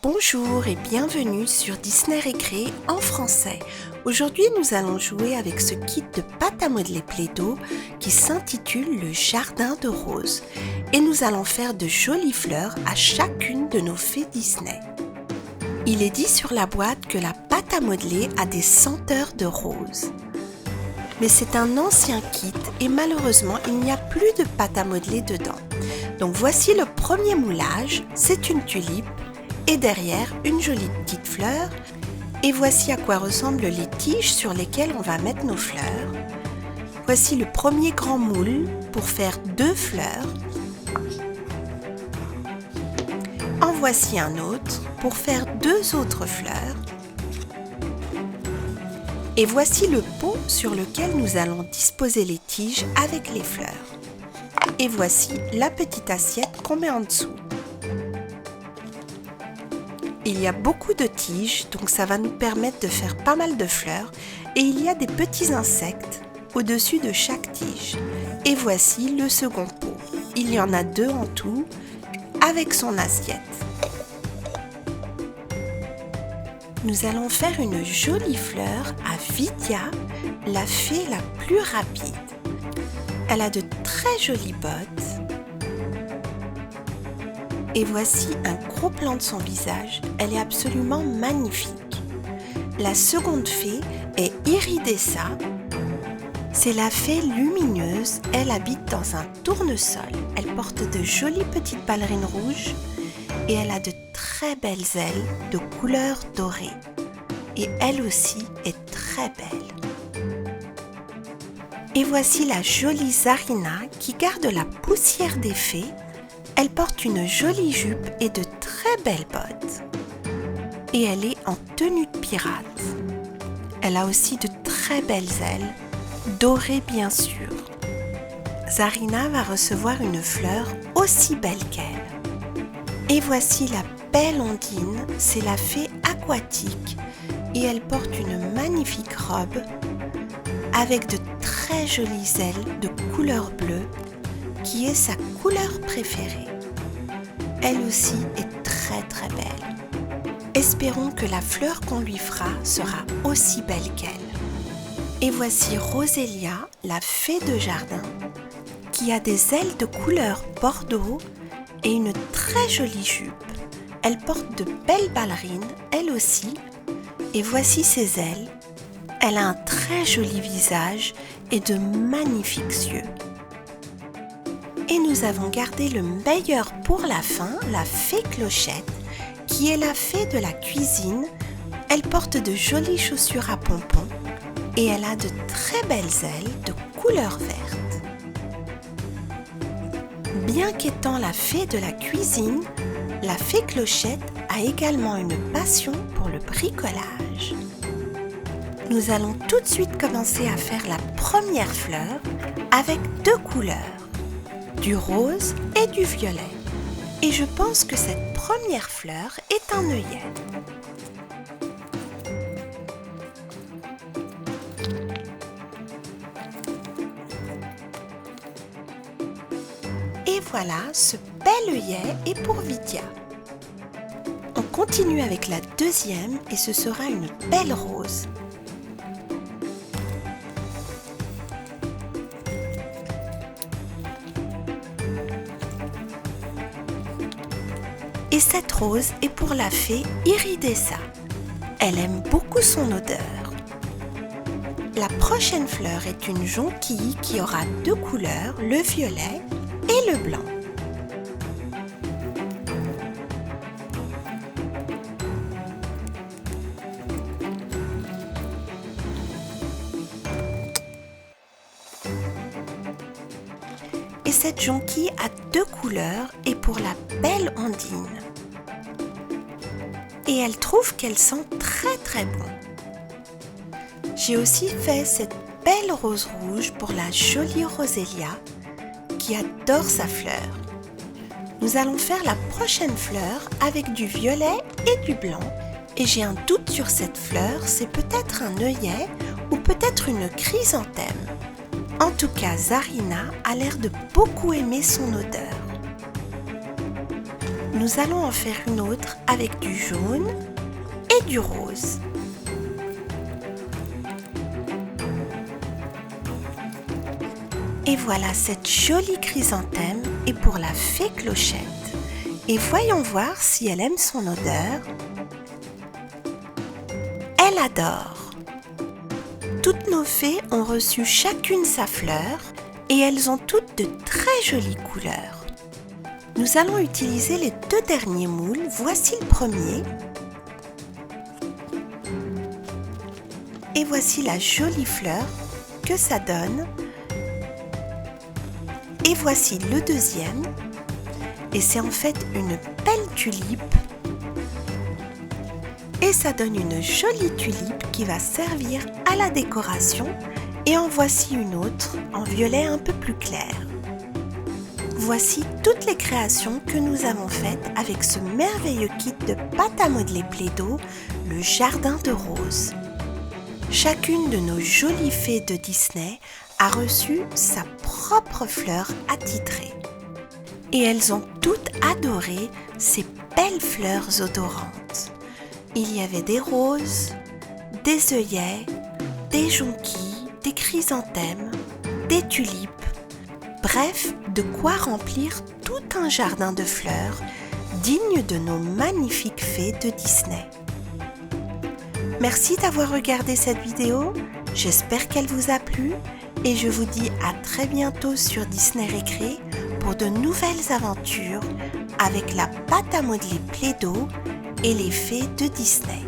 Bonjour et bienvenue sur Disney Récré en français. Aujourd'hui, nous allons jouer avec ce kit de pâte à modeler Play-Doh qui s'intitule le Jardin de Rose. Et nous allons faire de jolies fleurs à chacune de nos fées Disney. Il est dit sur la boîte que la pâte à modeler a des senteurs de rose. Mais c'est un ancien kit et malheureusement, il n'y a plus de pâte à modeler dedans. Donc voici le premier moulage, c'est une tulipe. Et derrière, une jolie petite fleur. Et voici à quoi ressemblent les tiges sur lesquelles on va mettre nos fleurs. Voici le premier grand moule pour faire 2 fleurs. En voici un autre pour faire 2 autres fleurs. Et voici le pot sur lequel nous allons disposer les tiges avec les fleurs. Et voici la petite assiette qu'on met en dessous. Il y a beaucoup de tiges, donc ça va nous permettre de faire pas mal de fleurs. Et il y a des petits insectes au-dessus de chaque tige. Et voici le second pot. Il y en a 2 en tout, avec son assiette. Nous allons faire une jolie fleur à Vidia, la fée la plus rapide. Elle a de très jolies bottes. Et voici un gros plan de son visage, elle est absolument magnifique. La seconde fée est Iridessa. C'est la fée lumineuse, elle habite dans un tournesol. Elle porte de jolies petites ballerines rouges et elle a de très belles ailes de couleur dorée. Et elle aussi est très belle. Et voici la jolie Zarina qui garde la poussière des fées. Elle porte une jolie jupe et de très belles bottes. Et elle est en tenue de pirate. Elle a aussi de très belles ailes, dorées bien sûr. Zarina va recevoir une fleur aussi belle qu'elle. Et voici la belle Ondine, c'est la fée aquatique. Et elle porte une magnifique robe avec de très jolies ailes de couleur bleue, qui est sa couleur préférée. Elle aussi est très très belle. Espérons que la fleur qu'on lui fera sera aussi belle qu'elle. Et voici Rosélia, la fée de jardin, qui a des ailes de couleur bordeaux et une très jolie jupe. Elle porte de belles ballerines, elle aussi, et voici ses ailes. Elle a un très joli visage et de magnifiques yeux. Et nous avons gardé le meilleur pour la fin, la fée Clochette, qui est la fée de la cuisine. Elle porte de jolies chaussures à pompons et elle a de très belles ailes de couleur verte. Bien qu'étant la fée de la cuisine, la fée Clochette a également une passion pour le bricolage. Nous allons tout de suite commencer à faire la première fleur avec 2 couleurs. Du rose et du violet. Et je pense que cette première fleur est un œillet. Et voilà, ce bel œillet est pour Vidia. On continue avec la deuxième et ce sera une belle rose. Et cette rose est pour la fée Iridessa. Elle aime beaucoup son odeur. La prochaine fleur est une jonquille qui aura 2 couleurs, le violet et le blanc. Et cette jonquille a 2 couleurs et pour la belle Ondine. Et elle trouve qu'elle sent très très bon. J'ai aussi fait cette belle rose rouge pour la jolie Rosélia qui adore sa fleur. Nous allons faire la prochaine fleur avec du violet et du blanc. Et j'ai un doute sur cette fleur, c'est peut-être un œillet ou peut-être une chrysanthème. En tout cas, Zarina a l'air de beaucoup aimer son odeur. nous allons en faire une autre avec du jaune et du rose. Et voilà, cette jolie chrysanthème est pour la fée Clochette. Et voyons voir si elle aime son odeur. Elle adore. Toutes nos fées ont reçu chacune sa fleur et elles ont toutes de très jolies couleurs. Nous allons utiliser les 2 derniers moules. Voici le premier. Et voici la jolie fleur que ça donne. Et voici le deuxième. Et c'est en fait une belle tulipe. Et ça donne une jolie tulipe qui va servir à la décoration. Et en voici une autre en violet un peu plus clair. Voici toutes les créations que nous avons faites avec ce merveilleux kit de pâte à modeler Play-Doh, le jardin de roses. Chacune de nos jolies fées de Disney a reçu sa propre fleur attitrée. Et elles ont toutes adoré ces belles fleurs odorantes. Il y avait des roses, des œillets, des jonquilles, des chrysanthèmes, des tulipes, bref, de quoi remplir tout un jardin de fleurs digne de nos magnifiques fées de Disney. Merci d'avoir regardé cette vidéo, j'espère qu'elle vous a plu et je vous dis à très bientôt sur Disney Récré pour de nouvelles aventures avec la pâte à modeler Play-Doh et les fées de Disney.